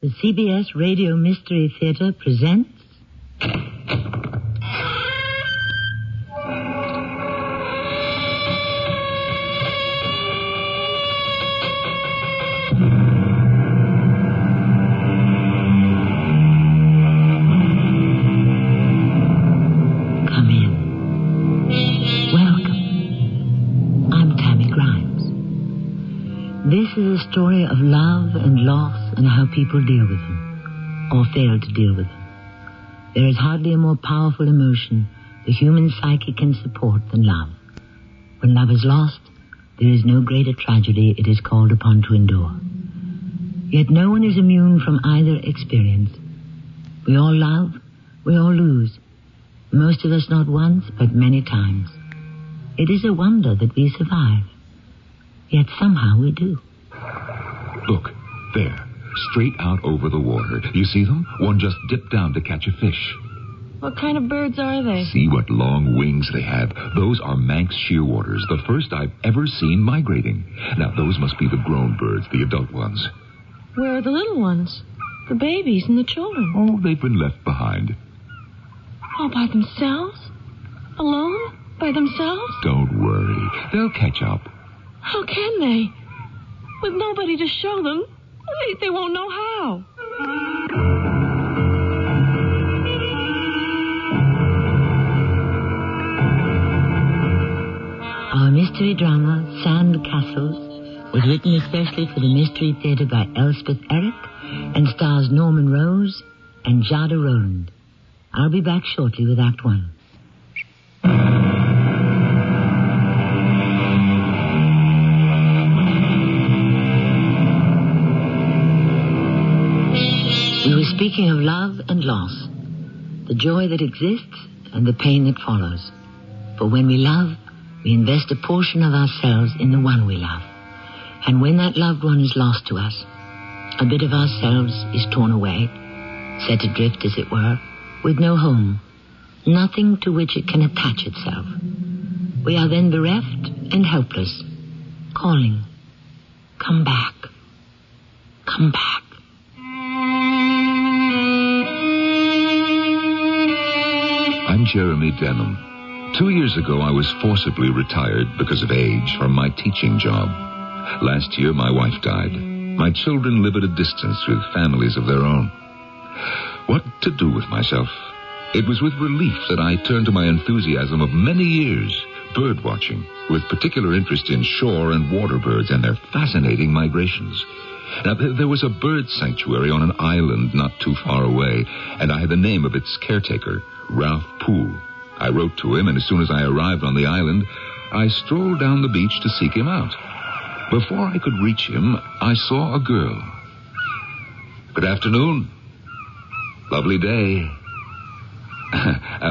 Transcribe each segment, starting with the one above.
The CBS Rio Mystery Theater presents... Come in. Welcome. I'm Tammy Grimes. This is a story of love and loss and how people deal with them, or fail to deal with them. There is hardly a more powerful emotion the human psyche can support than love. When love is lost, there is no greater tragedy it is called upon to endure. Yet no one is immune from either experience. We all love, we all lose. Most of us not once, but many times. It is a wonder that we survive. Yet somehow we do. Look, there. Straight out over the water. You see them? One just dipped down to catch a fish. What kind of birds are they? See what long wings they have. Those are Manx shearwaters, the first I've ever seen migrating. Now, those must be the grown birds, the adult ones. Where are the little ones? The babies and the children? Oh, they've been left behind. All by themselves? Alone? By themselves? Don't worry. They'll catch up. How can they? With nobody to show them, they won't know how. Our mystery drama, Sand Castles, was written especially for the Mystery Theater by Elspeth Eric and stars Norman Rose and Jada Rowland. I'll be back shortly with Act One. We were speaking of love and loss, the joy that exists and the pain that follows. For when we love, we invest a portion of ourselves in the one we love. And when that loved one is lost to us, a bit of ourselves is torn away, set adrift, as it were, with no home, nothing to which it can attach itself. We are then bereft and helpless, calling, "Come back, come back." I'm Jeremy Denham. 2 years ago, I was forcibly retired because of age from my teaching job. Last year, my wife died. My children live at a distance with families of their own. What to do with myself? It was with relief that I turned to my enthusiasm of many years, bird watching, with particular interest in shore and water birds and their fascinating migrations. Now, there was a bird sanctuary on an island not too far away, and I had the name of its caretaker, Ralph Poole. I wrote to him, and as soon as I arrived on the island, I strolled down the beach to seek him out. Before I could reach him, I saw a girl. "Good afternoon. Lovely day."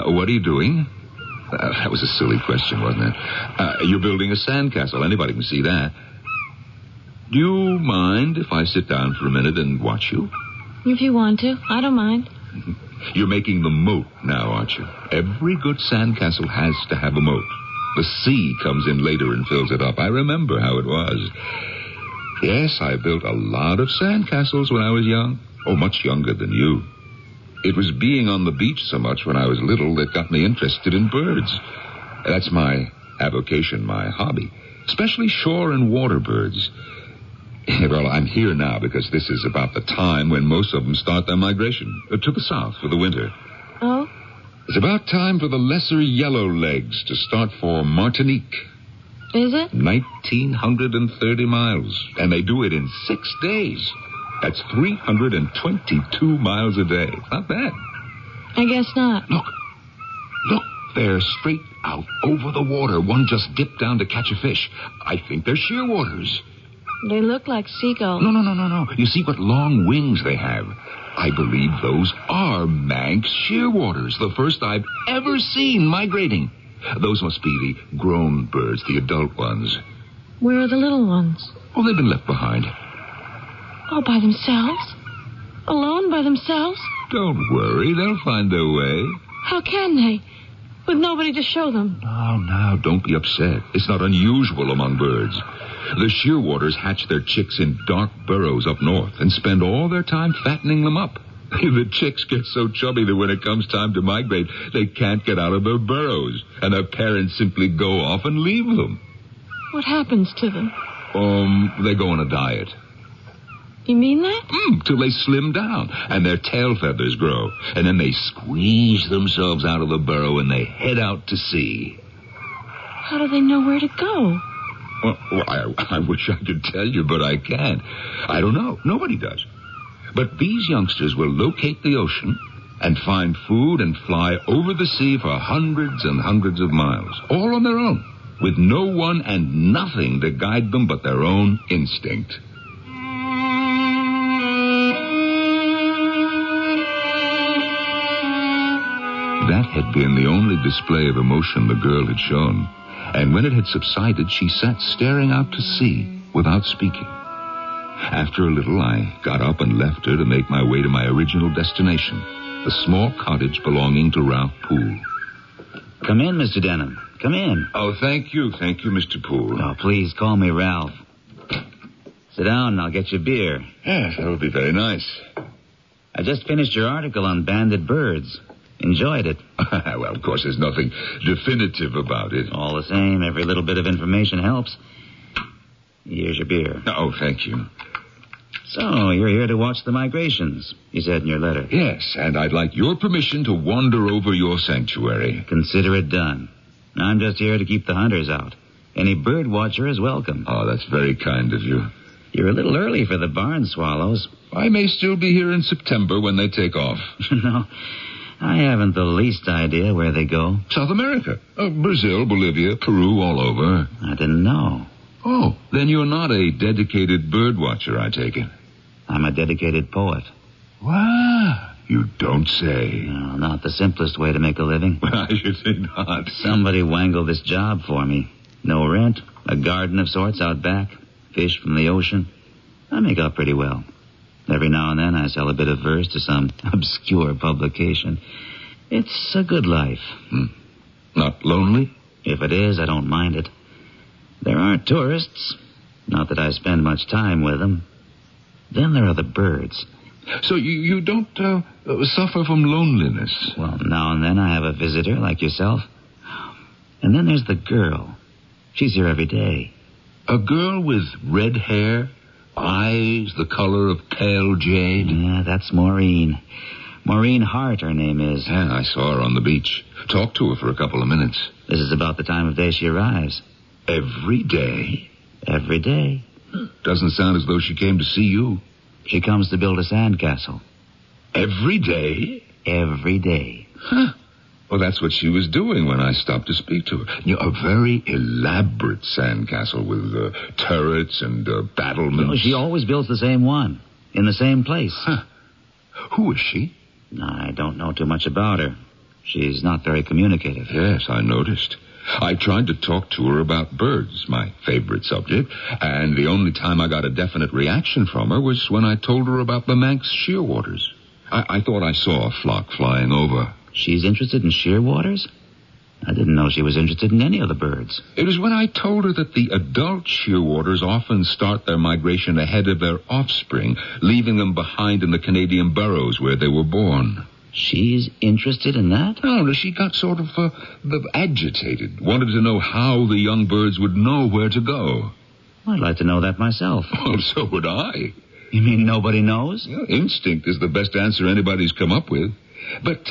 What are you doing? That was a silly question, wasn't it? You're building a sandcastle. Anybody can see that. Do you mind if I sit down for a minute and watch you? If you want to, I don't mind. You're making the moat now, aren't you? Every good sandcastle has to have a moat. The sea comes in later and fills it up. I remember how it was. Yes, I built a lot of sandcastles when I was young. Oh, much younger than you. It was being on the beach so much when I was little that got me interested in birds. That's my avocation, my hobby. Especially shore and water birds. Well, I'm here now because this is about the time when most of them start their migration to the south for the winter. Oh? It's about time for the lesser yellowlegs to start for Martinique. Is it? 1,930 miles. And they do it in 6 days. That's 322 miles a day. Not bad. I guess not. Look, they're straight out over the water. One just dipped down to catch a fish. I think they're shearwaters. They look like seagulls. No. You see what long wings they have. I believe those are Manx shearwaters, the first I've ever seen migrating. Those must be the grown birds, the adult ones. Where are the little ones? Oh, they've been left behind. All by themselves? Alone by themselves? Don't worry, they'll find their way. How can they? With nobody to show them. Now, don't be upset. It's not unusual among birds. The shearwaters hatch their chicks in dark burrows up north and spend all their time fattening them up. The chicks get so chubby that when it comes time to migrate, they can't get out of their burrows, and their parents simply go off and leave them. What happens to them? They go on a diet. You mean that? Till they slim down, and their tail feathers grow, and then they squeeze themselves out of the burrow and they head out to sea. How do they know where to go? Well, I wish I could tell you, but I can't. I don't know. Nobody does. But these youngsters will locate the ocean and find food and fly over the sea for hundreds and hundreds of miles, all on their own, with no one and nothing to guide them but their own instinct. That had been the only display of emotion the girl had shown, and when it had subsided, she sat staring out to sea without speaking. After a little, I got up and left her to make my way to my original destination, the small cottage belonging to Ralph Poole. Come in, Mr. Denham. Come in. Oh, thank you, Mr. Poole. Oh, please call me Ralph. Sit down and I'll get you beer. Yes, that would be very nice. I just finished your article on banded birds. Enjoyed it. Well, of course, there's nothing definitive about it. All the same, every little bit of information helps. Here's your beer. Oh, thank you. So, you're here to watch the migrations, you said in your letter. Yes, and I'd like your permission to wander over your sanctuary. Consider it done. I'm just here to keep the hunters out. Any bird watcher is welcome. Oh, that's very kind of you. You're a little early for the barn swallows. I may still be here in September when they take off. No, I haven't the least idea where they go. South America. Brazil, Bolivia, Peru, all over. I didn't know. Oh, then you're not a dedicated bird watcher, I take it. I'm a dedicated poet. Wow, you don't say. No, not the simplest way to make a living. I should think not. Somebody wangled this job for me. No rent, a garden of sorts out back, fish from the ocean. I make out pretty well. Every now and then I sell a bit of verse to some obscure publication. It's a good life. Not lonely? If it is, I don't mind it. There aren't tourists. Not that I spend much time with them. Then there are the birds. So you don't suffer from loneliness? Well, now and then I have a visitor like yourself. And then there's the girl. She's here every day. A girl with red hair, eyes the color of pale jade? Yeah, that's Maureen. Maureen Hart, her name is. Yeah, I saw her on the beach. Talked to her for a couple of minutes. This is about the time of day she arrives. Every day? Every day. Doesn't sound as though she came to see you. She comes to build a sandcastle. Every day? Every day. Huh. Well, that's what she was doing when I stopped to speak to her. You know, a very elaborate sandcastle with turrets and battlements. No, she always builds the same one, in the same place. Huh. Who is she? I don't know too much about her. She's not very communicative. Yes, I noticed. I tried to talk to her about birds, my favorite subject, and the only time I got a definite reaction from her was when I told her about the Manx shearwaters. I thought I saw a flock flying over. She's interested in shearwaters? I didn't know she was interested in any of the birds. It was when I told her that the adult shearwaters often start their migration ahead of their offspring, leaving them behind in the Canadian burrows where they were born. She's interested in that? No, she got sort of agitated, wanted to know how the young birds would know where to go. I'd like to know that myself. Well, so would I. You mean nobody knows? Yeah, instinct is the best answer anybody's come up with. But,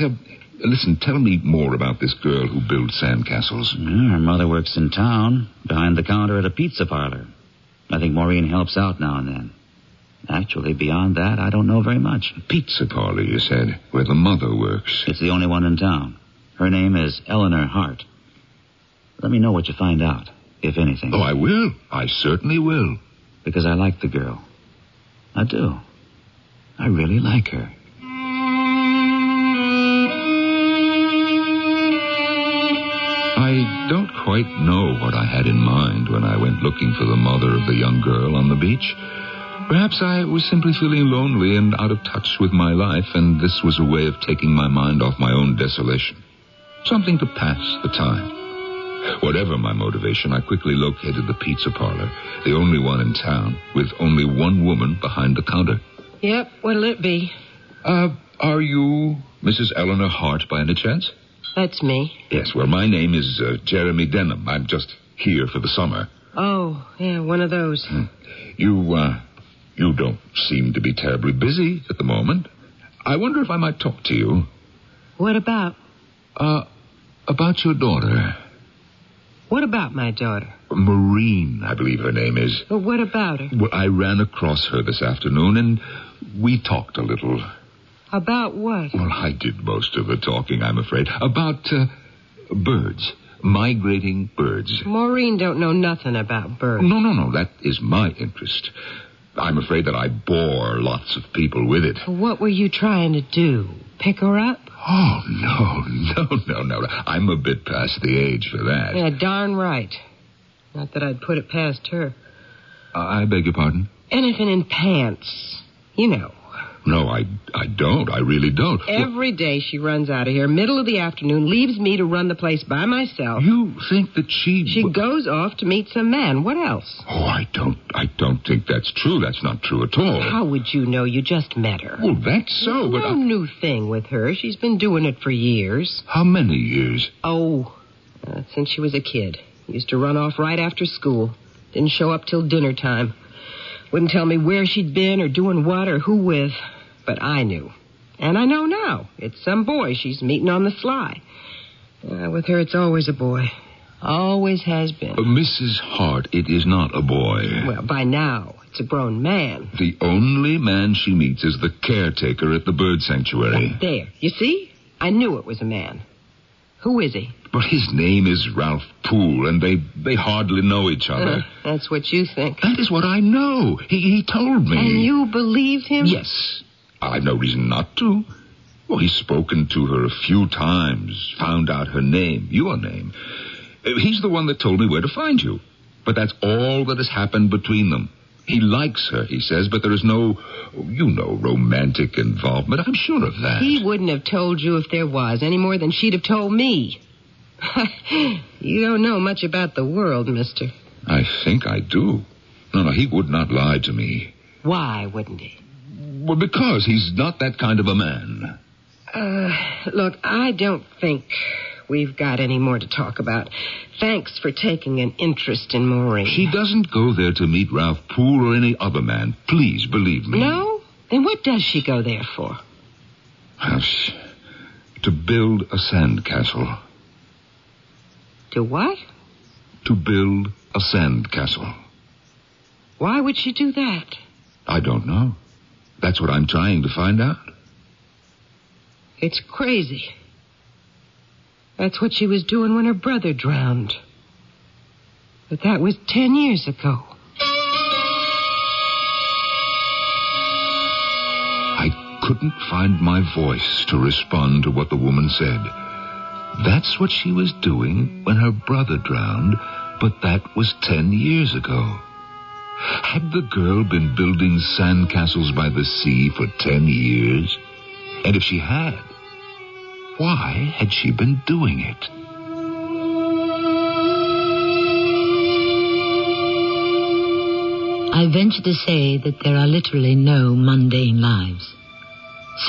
listen, tell me more about this girl who builds sandcastles. Her mother works in town, behind the counter at a pizza parlor. I think Maureen helps out now and then. Actually, beyond that, I don't know very much. Pizza parlor, you said, where the mother works. It's the only one in town. Her name is Eleanor Hart. Let me know what you find out, if anything. Oh, I will. I certainly will. Because I like the girl. I do. I really like her. I don't quite know what I had in mind when I went looking for the mother of the young girl on the beach. Perhaps I was simply feeling lonely and out of touch with my life, and this was a way of taking my mind off my own desolation. Something to pass the time. Whatever my motivation, I quickly located the pizza parlor, the only one in town, with only one woman behind the counter. Yep, what'll it be? Are you Mrs. Eleanor Hart by any chance? That's me. Yes, well, my name is Jeremy Denham. I'm just here for the summer. Oh, yeah, one of those. You don't seem to be terribly busy at the moment. I wonder if I might talk to you. What about? About your daughter. What about my daughter? Maureen, I believe her name is. Well, what about her? Well, I ran across her this afternoon, and we talked a little. About what? Well, I did most of the talking, I'm afraid. About birds. Migrating birds. Maureen don't know nothing about birds. No. That is my interest. I'm afraid that I bore lots of people with it. What were you trying to do? Pick her up? Oh, no. I'm a bit past the age for that. Yeah, darn right. Not that I'd put it past her. I beg your pardon? Anything in pants. You know. No, I don't. I really don't. Every day she runs out of here, middle of the afternoon, leaves me to run the place by myself. You think that she... She goes off to meet some man. What else? Oh, I don't think that's true. That's not true at all. How would you know? You just met her. Well, that's so, but... No new thing with her. She's been doing it for years. How many years? Since she was a kid. Used to run off right after school. Didn't show up till dinner time. Wouldn't tell me where she'd been or doing what or who with. But I knew. And I know now. It's some boy she's meeting on the sly. With her, it's always a boy. Always has been. Mrs. Hart, it is not a boy. Well, by now, it's a grown man. The only man she meets is the caretaker at the bird sanctuary. There. You see? I knew it was a man. Who is he? But his name is Ralph Poole, and they hardly know each other. That's what you think. That is what I know. He told me. And you believed him? Yes. I've no reason not to. Well, he's spoken to her a few times, found out her name, your name. He's the one that told me where to find you. But that's all that has happened between them. He likes her, he says, but there is no, romantic involvement. I'm sure of that. He wouldn't have told you if there was, any more than she'd have told me. You don't know much about the world, mister. I think I do. No, he would not lie to me. Why wouldn't he? Well, because he's not that kind of a man. Look, I don't think we've got any more to talk about. Thanks for taking an interest in Maureen. She doesn't go there to meet Ralph Poole or any other man. Please believe me. No? Then what does she go there for? To build a sandcastle. To what? To build a sandcastle. Why would she do that? I don't know. That's what I'm trying to find out. It's crazy. That's what she was doing when her brother drowned. But that was 10 years ago. I couldn't find my voice to respond to what the woman said. That's what she was doing when her brother drowned, but that was 10 years ago. Had the girl been building sandcastles by the sea for 10 years? And if she had, why had she been doing it? I venture to say that there are literally no mundane lives.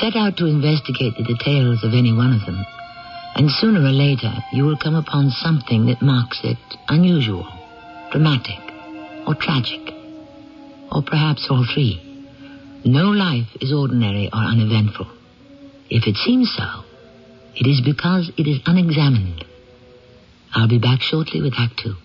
Set out to investigate the details of any one of them, and sooner or later you will come upon something that marks it unusual, dramatic, or tragic. Or perhaps all three. No life is ordinary or uneventful. If it seems so, it is because it is unexamined. I'll be back shortly with Act 2.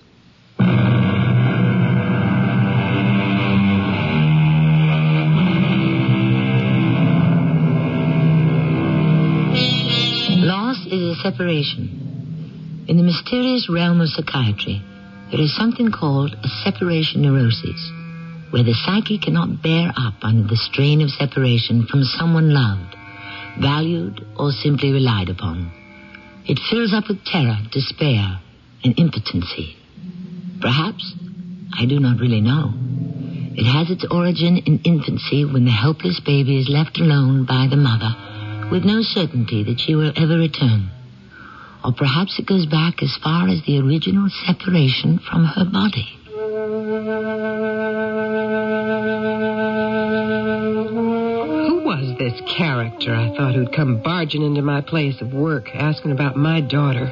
Loss is a separation. In the mysterious realm of psychiatry, there is something called a separation neurosis, where the psyche cannot bear up under the strain of separation from someone loved, valued, or simply relied upon. It fills up with terror, despair, and impotency. Perhaps, I do not really know. It has its origin in infancy when the helpless baby is left alone by the mother with no certainty that she will ever return. Or perhaps it goes back as far as the original separation from her body. Who was this character I thought who'd come barging into my place of work, asking about my daughter,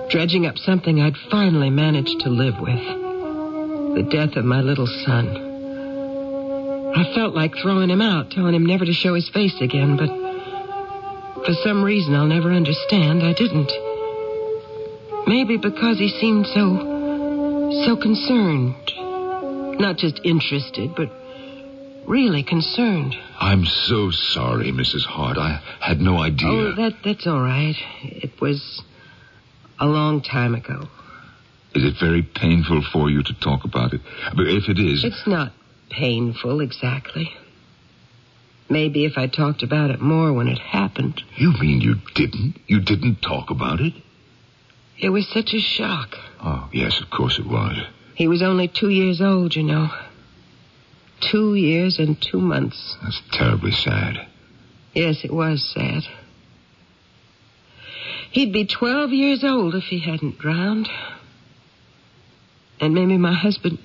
dredging up something I'd finally managed to live with? The death of my little son. I felt like throwing him out, telling him never to show his face again, but for some reason I'll never understand, I didn't. Maybe because he seemed so concerned. Not just interested, but really concerned. I'm so sorry, Mrs. Hart. I had no idea. Oh, that's all right. It was a long time ago. Is it very painful for you to talk about it? But if it is... It's not painful, exactly. Maybe if I talked about it more when it happened. You mean you didn't? You didn't talk about it? It was such a shock. Oh, yes, of course it was. He was only 2 years old, you know. 2 years and 2 months. That's terribly sad. Yes, it was sad. He'd be 12 years old if he hadn't drowned. And maybe my husband...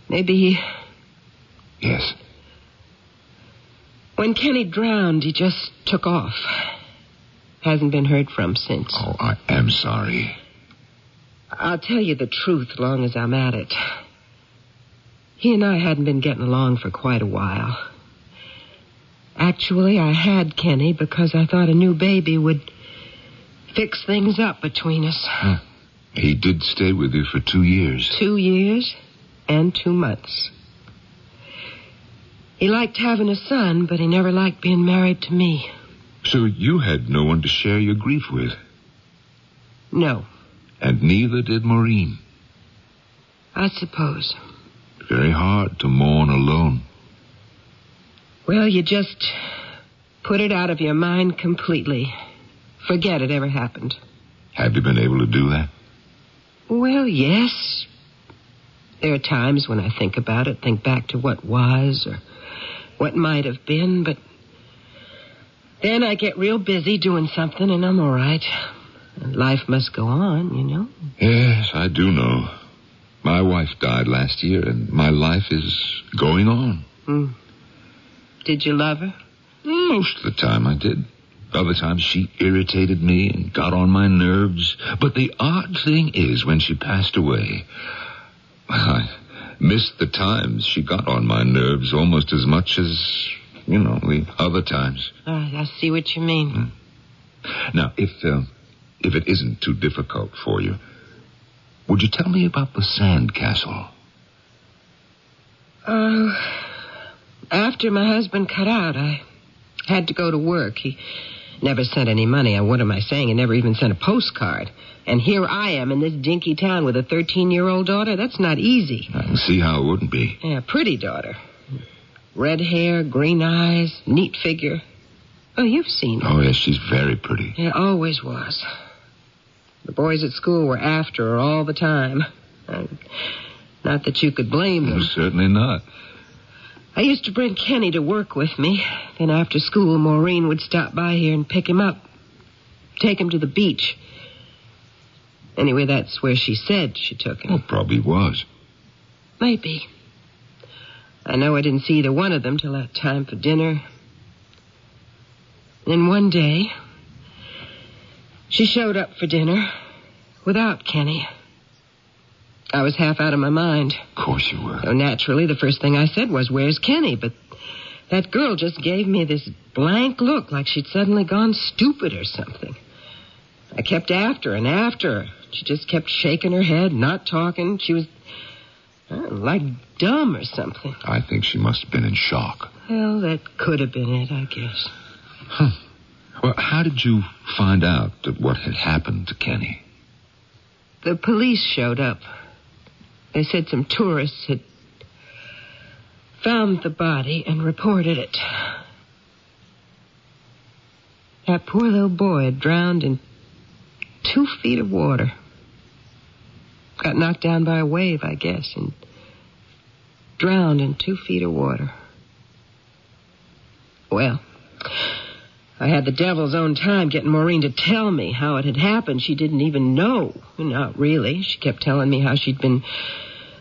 Maybe he... Yes. When Kenny drowned, he just took off. Hasn't been heard from since. Oh, I am sorry. I'll tell you the truth long as I'm at it. He and I hadn't been getting along for quite a while. Actually, I had Kenny because I thought a new baby would fix things up between us. Huh. He did stay with you for 2 years. 2 years and 2 months. He liked having a son, but he never liked being married to me. So you had no one to share your grief with? No. And neither did Maureen? I suppose. Very hard to mourn alone. Well, you just put it out of your mind completely. Forget it ever happened. Have you been able to do that? Well, yes. There are times when I think about it, think back to what was or what might have been, but then I get real busy doing something and I'm all right. And life must go on, you know. Yes, I do know. My wife died last year and my life is going on. Did you love her? Most of the time I did. Other times she irritated me and got on my nerves. But the odd thing is, when she passed away, I missed the times she got on my nerves almost as much as, the other times. I see what you mean. Now, if it isn't too difficult for you, would you tell me about the sand castle? After my husband cut out, I had to go to work. He never sent any money. What am I saying? He never even sent a postcard. And here I am in this dinky town with a 13-year-old daughter. That's not easy. I can see how it wouldn't be. Yeah, pretty daughter. Red hair, green eyes, neat figure. Oh, you've seen her. Oh, yes, she's very pretty. Yeah, always was. The boys at school were after her all the time. Not that you could blame them. No, certainly not. I used to bring Kenny to work with me. Then after school, Maureen would stop by here and pick him up. Take him to the beach. Anyway, that's where she said she took him. Well, probably was. Maybe. I know I didn't see either one of them till that time for dinner. Then one day, she showed up for dinner without Kenny. I was half out of my mind. Of course you were. So naturally, the first thing I said was, "Where's Kenny?" But that girl just gave me this blank look like she'd suddenly gone stupid or something. I kept after her. She just kept shaking her head, not talking. She was, like dumb or something. I think she must have been in shock. Well, that could have been it, I guess. Huh. Well, how did you find out that what had happened to Kenny? The police showed up. They said some tourists had found the body and reported it. That poor little boy had drowned in 2 feet of water. Got knocked down by a wave, I guess, and drowned in 2 feet of water. Well, I had the devil's own time getting Maureen to tell me how it had happened. She didn't even know. Not really. She kept telling me how she'd been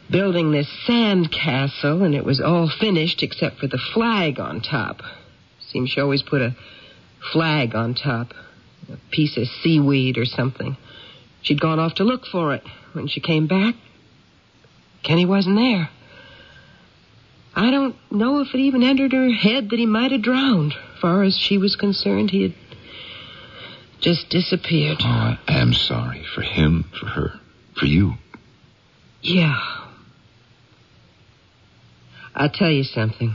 building this sand castle, and it was all finished except for the flag on top. Seems she always put a flag on top, a piece of seaweed or something. She'd gone off to look for it. When she came back, Kenny wasn't there. I don't know if it even entered her head that he might have drowned. As far as she was concerned, he had just disappeared. Oh, I am sorry for him, for her, for you. Yeah. I'll tell you something.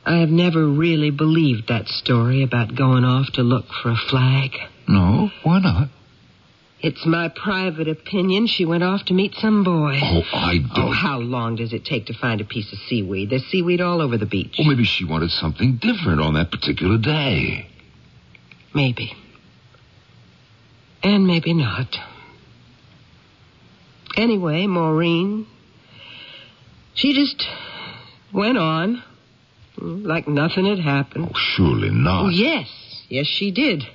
I have never really believed that story about going off to look for a flag. No, why not? It's my private opinion she went off to meet some boy. Oh, I don't... Oh, how long does it take to find a piece of seaweed? There's seaweed all over the beach. Well, maybe she wanted something different on that particular day. Maybe. And maybe not. Anyway, Maureen, she just went on like nothing had happened. Oh, surely not. Oh, yes. Yes, she did.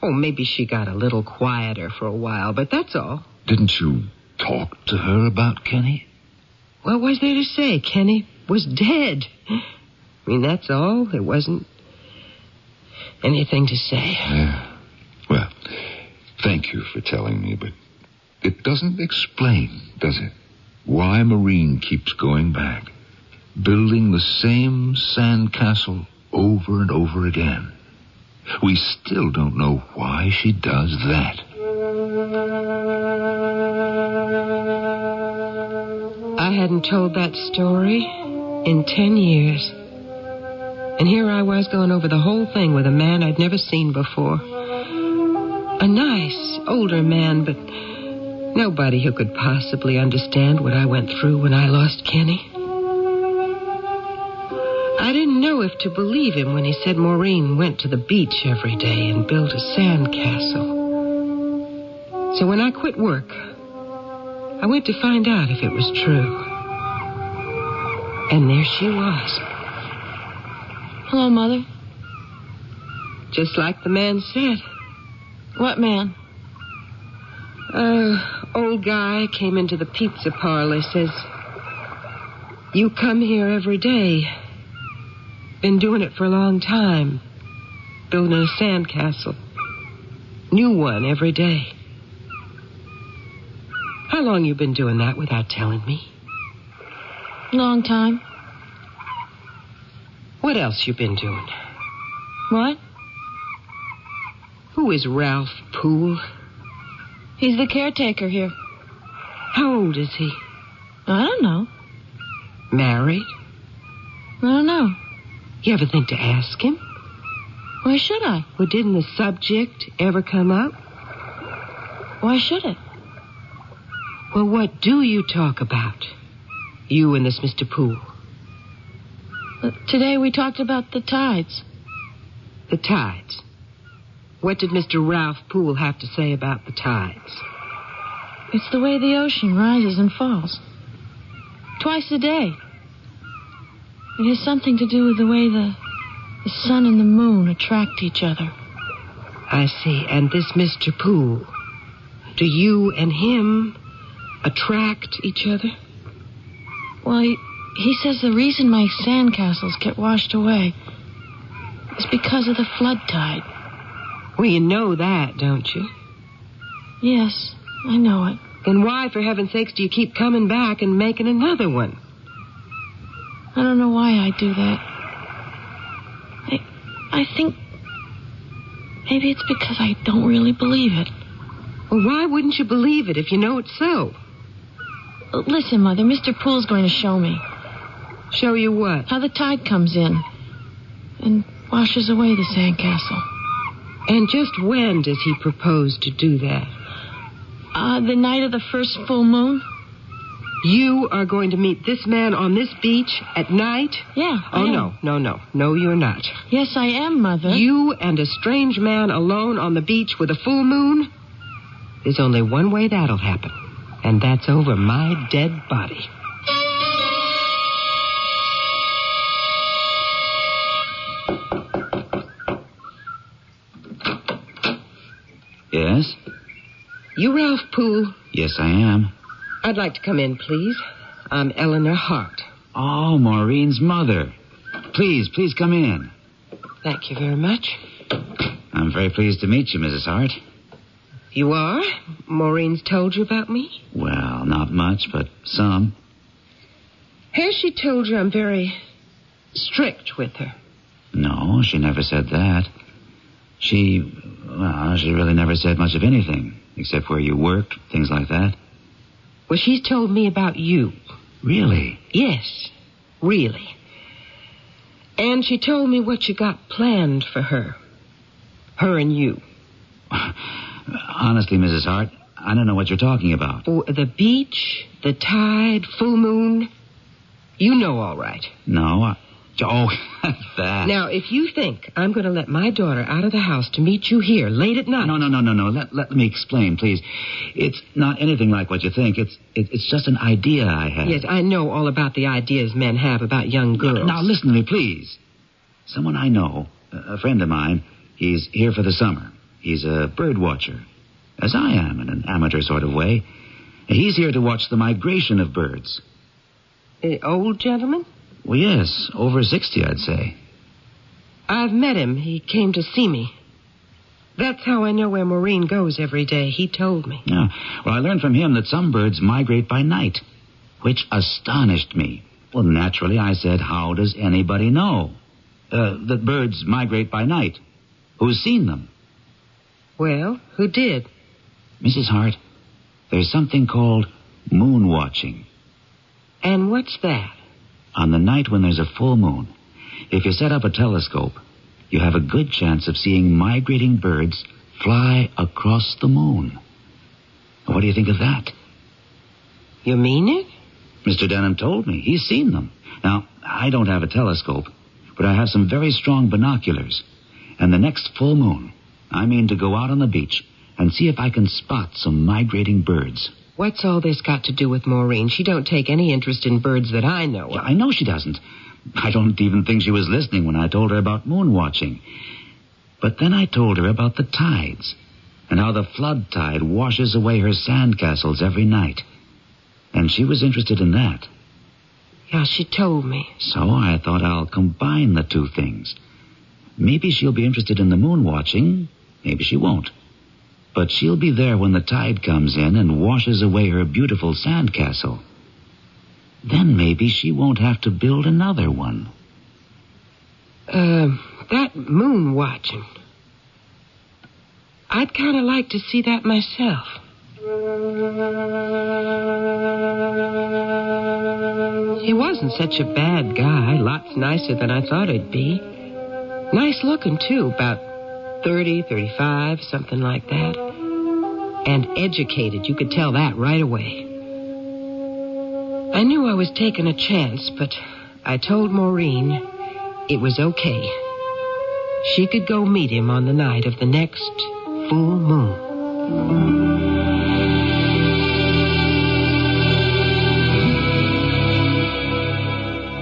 Oh, maybe she got a little quieter for a while, but that's all. Didn't you talk to her about Kenny? What was there to say? Kenny was dead. I mean, that's all. There wasn't anything to say. Yeah. Well, thank you for telling me, but it doesn't explain, does it? Why Maureen keeps going back, building the same sand castle over and over again. We still don't know why she does that. I hadn't told that story in 10 years. And here I was going over the whole thing with a man I'd never seen before. A nice, older man, but nobody who could possibly understand what I went through when I lost Kenny. I didn't know if to believe him when he said Maureen went to the beach every day and built a sand castle. So when I quit work, I went to find out if it was true. And there she was. Hello, Mother. Just like the man said. What man? Old guy came into the pizza parlor, says, "You come here every day. Been doing it for a long time. Building a sand castle. New one every day. How long you been doing that without telling me?" Long time. What else you been doing? What? Who is Ralph Poole? He's the caretaker here. How old is he? I don't know. Married? I don't know. You ever think to ask him? Why should I? Well, didn't the subject ever come up? Why should it? Well, what do you talk about? You and this Mr. Poole. Today we talked about the tides. The tides? What did Mr. Ralph Poole have to say about the tides? It's the way the ocean rises and falls. Twice a day. It has something to do with the way the sun and the moon attract each other. I see. And this Mr. Poole, do you and him attract each other? Well, he says the reason my sandcastles get washed away is because of the flood tide. Well, you know that, don't you? Yes, I know it. Then why, for heaven's sakes, do you keep coming back and making another one? I don't know why I do that. I think maybe it's because I don't really believe it. Well, why wouldn't you believe it if you know it's so? Listen, Mother, Mr. Poole's going to show me. Show you what? How the tide comes in and washes away the sandcastle. And just when does he propose to do that? The night of the first full moon. You are going to meet this man on this beach at night? Yeah, Oh, no. No, you're not. Yes, I am, Mother. You and a strange man alone on the beach with a full moon? There's only one way that'll happen, and that's over my dead body. Yes? You Ralph Poole? Yes, I am. I'd like to come in, please. I'm Eleanor Hart. Oh, Maureen's mother. Please come in. Thank you very much. I'm very pleased to meet you, Mrs. Hart. You are? Maureen's told you about me? Well, not much, but some. Has she told you I'm very strict with her? No, she never said that. She really never said much of anything, except where you worked, things like that. Well, she's told me about you. Really? Yes, really. And she told me what you got planned for her. Her and you. Honestly, Mrs. Hart, I don't know what you're talking about. Oh, the beach, the tide, full moon. You know all right. No, that. Now, if you think I'm going to let my daughter out of the house to meet you here late at night... No. Let me explain, please. It's not anything like what you think. It's just an idea I have. Yes, I know all about the ideas men have about young girls. Now, listen to me, please. Someone I know, a friend of mine, he's here for the summer. He's a bird watcher, as I am, in an amateur sort of way. He's here to watch the migration of birds. Old gentleman? Well, yes, over 60, I'd say. I've met him. He came to see me. That's how I know where Maureen goes every day. He told me. Yeah. Well, I learned from him that some birds migrate by night, which astonished me. Well, naturally, I said, how does anybody know that birds migrate by night? Who's seen them? Well, who did? Mrs. Hart, there's something called moon watching. And what's that? On the night when there's a full moon, if you set up a telescope, you have a good chance of seeing migrating birds fly across the moon. What do you think of that? You mean it? Mr. Denham told me. He's seen them. Now, I don't have a telescope, but I have some very strong binoculars. And the next full moon, I mean to go out on the beach and see if I can spot some migrating birds. What's all this got to do with Maureen? She don't take any interest in birds that I know of. Yeah, I know she doesn't. I don't even think she was listening when I told her about moon watching. But then I told her about the tides and how the flood tide washes away her sandcastles every night. And she was interested in that. Yeah, she told me. So I thought I'll combine the two things. Maybe she'll be interested in the moon watching. Maybe she won't. But she'll be there when the tide comes in and washes away her beautiful sandcastle. Then maybe she won't have to build another one. That moon watching. I'd kind of like to see that myself. He wasn't such a bad guy. Lots nicer than I thought he'd be. Nice looking, too. About 30, 35, something like that. And educated. You could tell that right away. I knew I was taking a chance, but I told Maureen it was okay. She could go meet him on the night of the next full moon.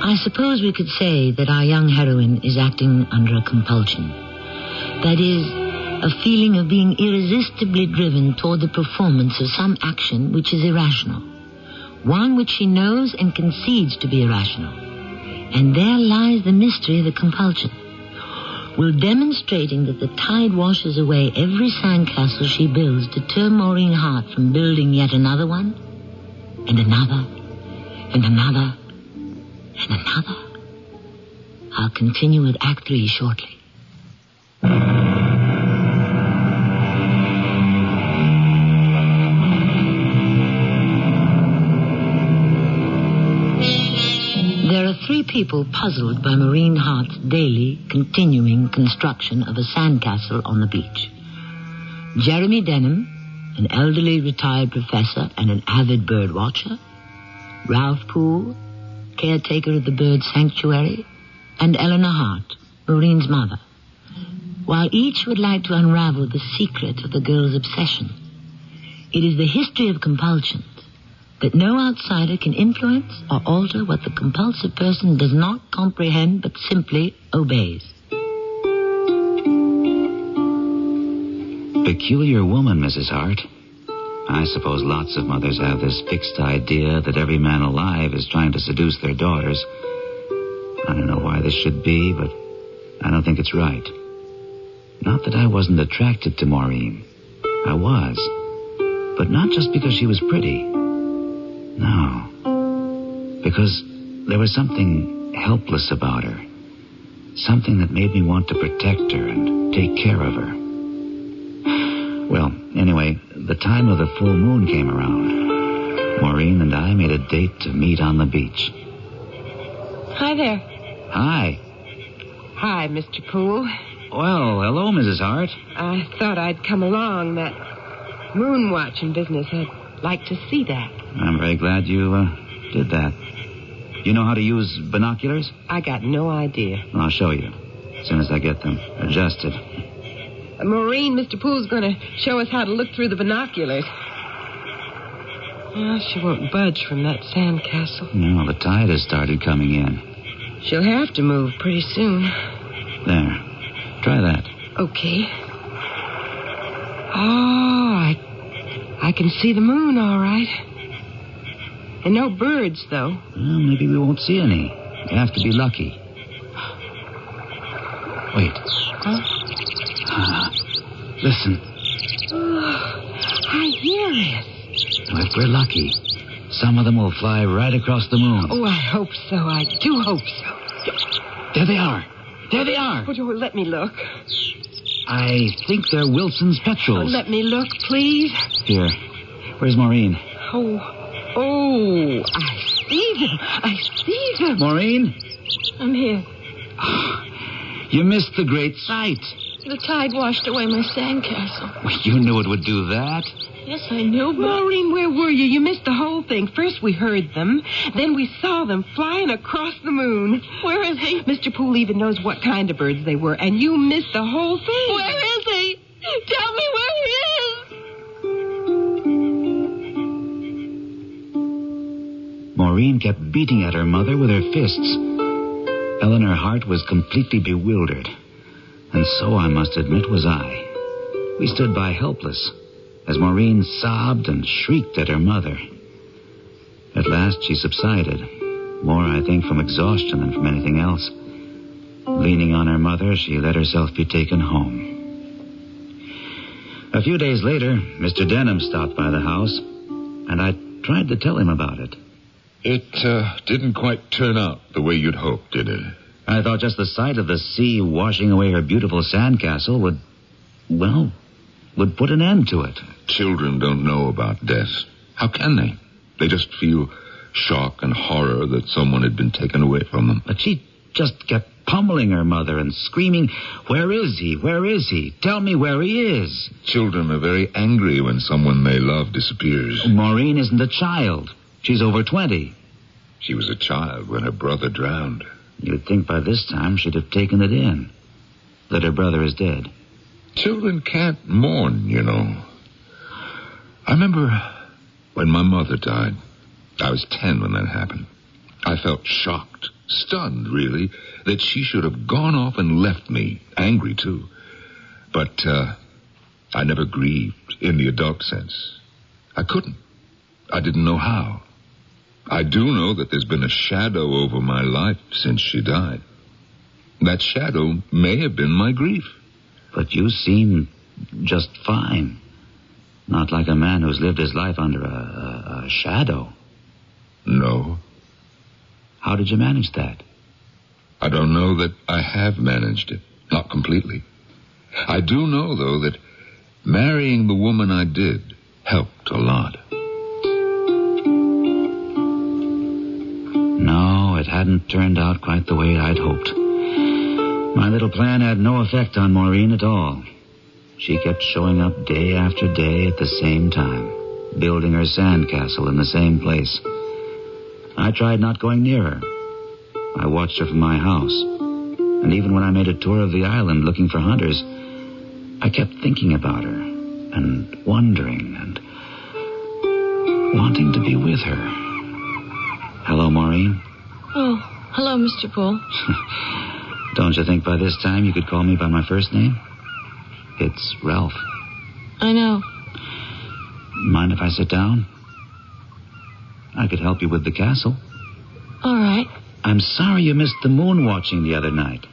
I suppose we could say that our young heroine is acting under a compulsion. That is, a feeling of being irresistibly driven toward the performance of some action which is irrational, one which she knows and concedes to be irrational. And there lies the mystery of the compulsion. Will demonstrating that the tide washes away every sandcastle she builds deter Maureen Hart from building yet another one, and another, and another, and another? I'll continue with Act 3 shortly. There are three people puzzled by Maureen Hart's daily, continuing construction of a sandcastle on the beach. Jeremy Denham, an elderly retired professor and an avid bird watcher. Ralph Poole, caretaker of the bird sanctuary. And Eleanor Hart, Maureen's mother. While each would like to unravel the secret of the girl's obsession, it is the history of compulsions that no outsider can influence or alter what the compulsive person does not comprehend but simply obeys. Peculiar woman, Mrs. Hart. I suppose lots of mothers have this fixed idea that every man alive is trying to seduce their daughters. I don't know why this should be, but I don't think it's right. Not that I wasn't attracted to Maureen. I was. But not just because she was pretty. No. Because there was something helpless about her. Something that made me want to protect her and take care of her. Well, anyway, the time of the full moon came around. Maureen and I made a date to meet on the beach. Hi there. Hi. Hi, Mr. Poole. Well, hello, Mrs. Hart. I thought I'd come along. That moon watching business. I'd like to see that. I'm very glad you did that. You know how to use binoculars? I got no idea. I'll show you as soon as I get them adjusted. Maureen, Mr. Poole's going to show us how to look through the binoculars. Well, she won't budge from that sandcastle. No, the tide has started coming in. She'll have to move pretty soon. There. Try that. Okay. Oh, I can see the moon all right. And no birds, though. Well, maybe we won't see any. You have to be lucky. Wait. Huh? Listen. Oh, I hear it. If we're lucky, some of them will fly right across the moon. Oh, I hope so. I do hope so. There they are. There they are. Oh, let me look. I think they're Wilson's Oh, petrels. let me look, please. Here. Where's Maureen? Oh, I see them. I see them. Maureen? I'm here. You missed the great sight. The tide washed away my sandcastle. Well, you knew it would do that. Yes, I knew, but... Maureen, where were you? You missed the whole thing. First we heard them, then we saw them flying across the moon. Where is he? Mr. Poole even knows what kind of birds they were, and you missed the whole thing. Where is he? Tell me where he is. Maureen kept beating at her mother with her fists. Eleanor Hart was completely bewildered. And so, I must admit, was I. We stood by helpless as Maureen sobbed and shrieked at her mother. At last, she subsided. More, I think, from exhaustion than from anything else. Leaning on her mother, she let herself be taken home. A few days later, Mr. Denham stopped by the house, and I tried to tell him about it. It didn't quite turn out the way you'd hoped, did it? I thought just the sight of the sea washing away her beautiful sandcastle would put an end to it. Children don't know about death. How can they? They just feel shock and horror that someone had been taken away from them. But she just kept pummeling her mother and screaming, "Where is he? Where is he? Tell me where he is." Children are very angry when someone they love disappears. Maureen isn't a child. She's over 20. She was a child when her brother drowned. You'd think by this time she'd have taken it in, that her brother is dead. Children can't mourn, you know. I remember when my mother died. I was 10 when that happened. I felt shocked, stunned, really, that she should have gone off and left me, angry, too. But I never grieved in the adult sense. I couldn't. I didn't know how. I do know that there's been a shadow over my life since she died. That shadow may have been my grief. But you seem just fine. Not like a man who's lived his life under a shadow. No. How did you manage that? I don't know that I have managed it. Not completely. I do know, though, that marrying the woman I did helped a lot. No, it hadn't turned out quite the way I'd hoped. My little plan had no effect on Maureen at all. She kept showing up day after day at the same time, building her sandcastle in the same place. I tried not going near her. I watched her from my house. And even when I made a tour of the island looking for hunters, I kept thinking about her and wondering and wanting to be with her. Hello, Maureen. Oh, hello, Mr. Poole. Don't you think by this time you could call me by my first name? It's Ralph. I know. Mind if I sit down? I could help you with the castle. All right. I'm sorry you missed the moon watching the other night.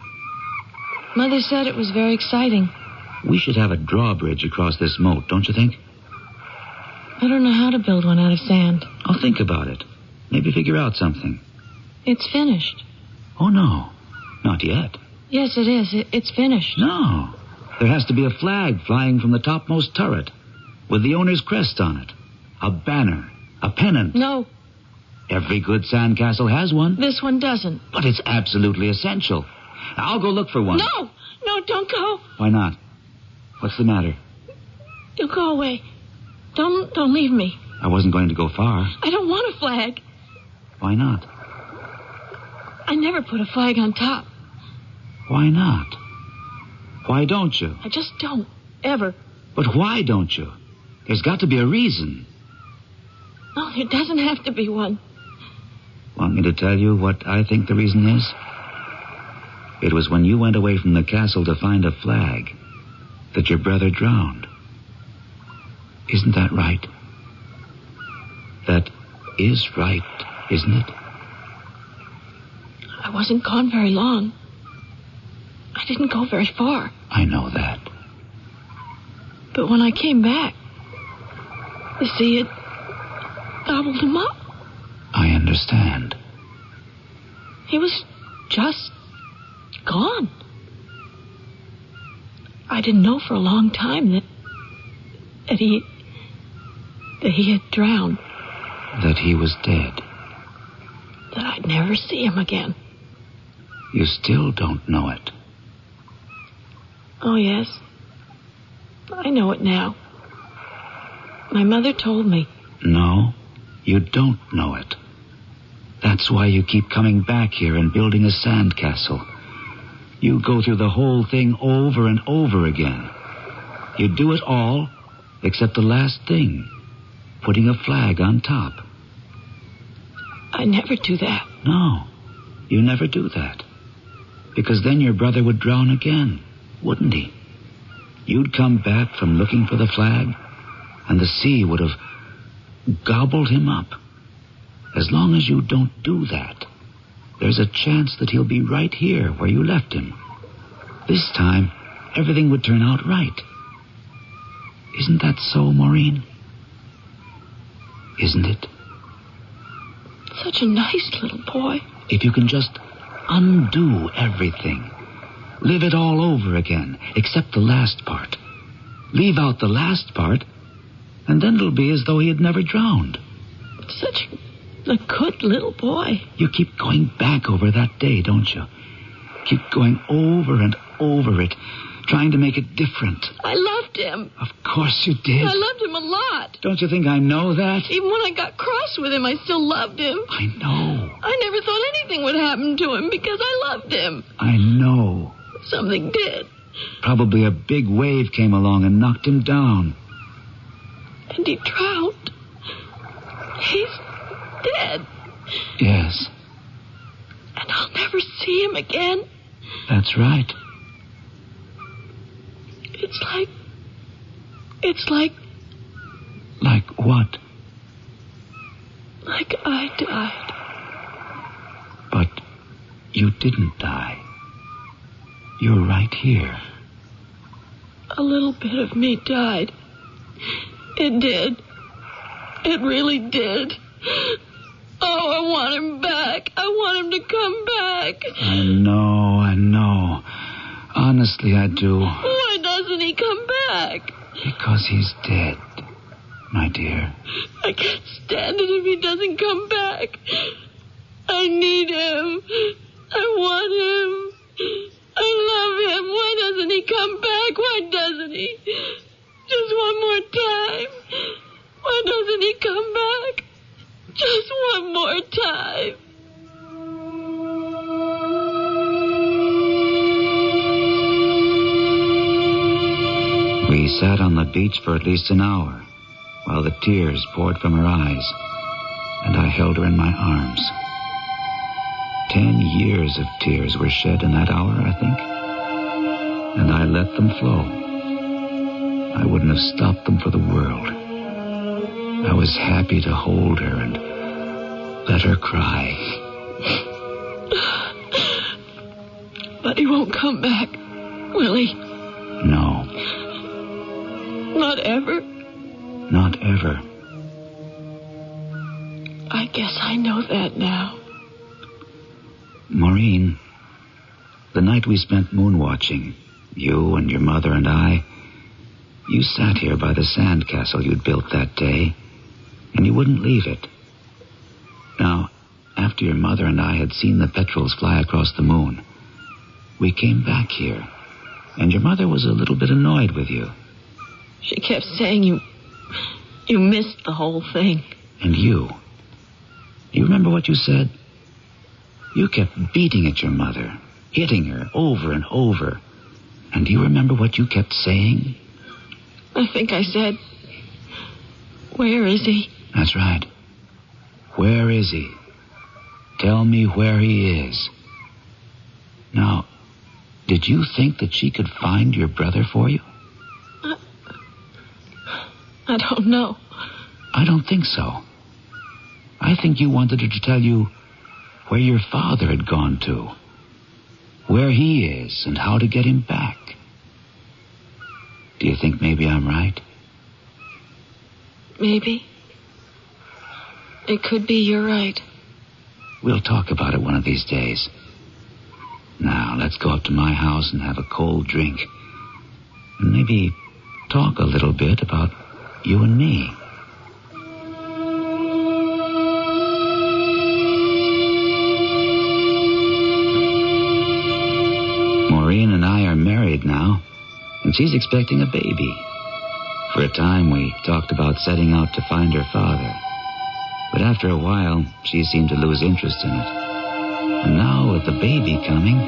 Mother said it was very exciting. We should have a drawbridge across this moat, don't you think? I don't know how to build one out of sand. I'll think about it. Maybe figure out something. It's finished. Oh, no. Not yet. Yes, it is. It's finished. No. There has to be a flag flying from the topmost turret with the owner's crest on it. A banner. A pennant. No. Every good sandcastle has one. This one doesn't. But it's absolutely essential. I'll go look for one. No! No, don't go. Why not? What's the matter? You go away. Don't leave me. I wasn't going to go far. I don't want a flag. Why not? I never put a flag on top. Why not? Why don't you? I just don't. Ever. But why don't you? There's got to be a reason. No, there doesn't have to be one. Want me to tell you what I think the reason is? It was when you went away from the castle to find a flag that your brother drowned. Isn't that right? That is right, isn't it? I wasn't gone very long. I didn't go very far. I know that. But when I came back, the sea had gobbled him up. I understand. He was just gone. I didn't know for a long time that he had drowned. That he was dead. That I'd never see him again. You still don't know it. Oh, yes. I know it now. My mother told me. No, you don't know it. That's why you keep coming back here and building a sandcastle. You go through the whole thing over and over again. You do it all except the last thing, putting a flag on top. I never do that. No, you never do that. Because then your brother would drown again, wouldn't he? You'd come back from looking for the flag, and the sea would have gobbled him up. As long as you don't do that, there's a chance that he'll be right here where you left him. This time, everything would turn out right. Isn't that so, Maureen? Isn't it? Such a nice little boy. If you can just undo everything, live it all over again, except the last part. Leave out the last part, and then it'll be as though he had never drowned. Such a good little boy. You keep going back over that day, don't you? Keep going over and over it, trying to make it different. I loved him. Of course you did. I loved him a lot. Don't you think I know that? Even when I got cross with him, I still loved him. I know. I never thought anything would happen to him because I loved him. I know. Something did. Probably a big wave came along and knocked him down. And he drowned. He's dead. Yes. And I'll never see him again. That's right. It's like... Like what? Like I died. But you didn't die. You're right here. A little bit of me died. It did. It really did. Oh, I want him back. I want him to come back. I know. Honestly, I do. Why doesn't he come back? Because he's dead, my dear. I can't stand it if he doesn't come back. I need him. I want him. I love him. Why doesn't he come back? Why doesn't he? Just one more time. Why doesn't he come back? Just one more time. We sat on the beach for at least an hour, while the tears poured from her eyes, and I held her in my arms. 10 years of tears were shed in that hour, I think, and I let them flow. I wouldn't have stopped them for the world. I was happy to hold her and let her cry. But he won't come back, will he? No. Not ever? Not ever. I guess I know that now. Maureen, the night we spent moon-watching, you and your mother and I, you sat here by the sand castle you'd built that day, and you wouldn't leave it. Now, after your mother and I had seen the petrels fly across the moon, we came back here, and your mother was a little bit annoyed with you. She kept saying you missed the whole thing. And you? Do you remember what you said? You kept beating at your mother, hitting her over and over. And do you remember what you kept saying? I think I said, "Where is he?" That's right. Where is he? Tell me where he is. Now, did you think that she could find your brother for you? I don't know. I don't think so. I think you wanted her to tell you where your father had gone to, where he is, and how to get him back. Do you think maybe I'm right? Maybe. It could be you're right. We'll talk about it one of these days. Now, let's go up to my house and have a cold drink. And maybe talk a little bit about you and me. Maureen and I are married now, and she's expecting a baby. For a time, we talked about setting out to find her father. But after a while, she seemed to lose interest in it. And now, with the baby coming,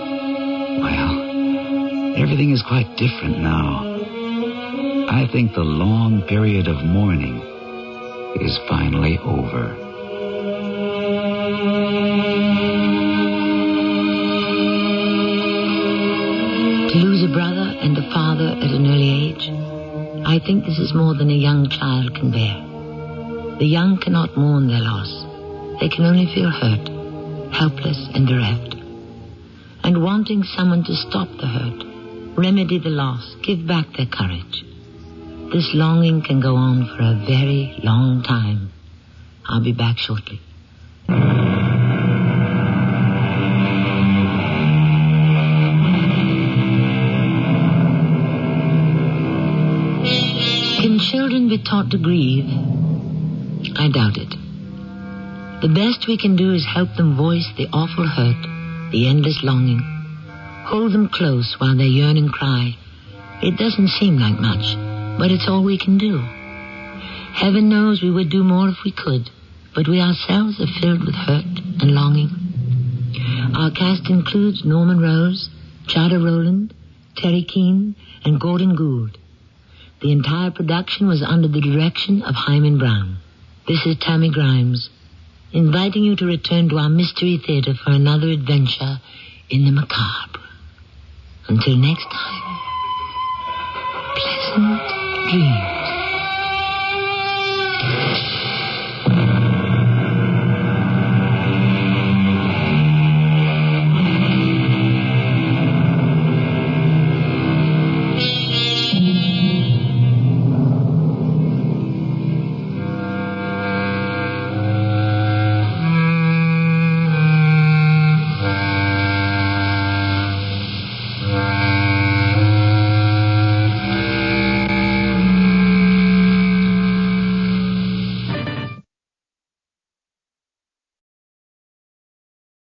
well, everything is quite different now. I think the long period of mourning is finally over. To lose a brother and a father at an early age, I think this is more than a young child can bear. The young cannot mourn their loss. They can only feel hurt, helpless and bereft. And wanting someone to stop the hurt, remedy the loss, give back their courage. This longing can go on for a very long time. I'll be back shortly. Can children be taught to grieve? I doubt it. The best we can do is help them voice the awful hurt, the endless longing. Hold them close while they yearn and cry. It doesn't seem like much, but it's all we can do. Heaven knows we would do more if we could, but we ourselves are filled with hurt and longing. Our cast includes Norman Rose, Chada Rowland, Terry Keane, and Gordon Gould. The entire production was under the direction of Himan Brown. This is Tammy Grimes, inviting you to return to our Mystery Theater for another adventure in the macabre. Until next time, pleasant dreams.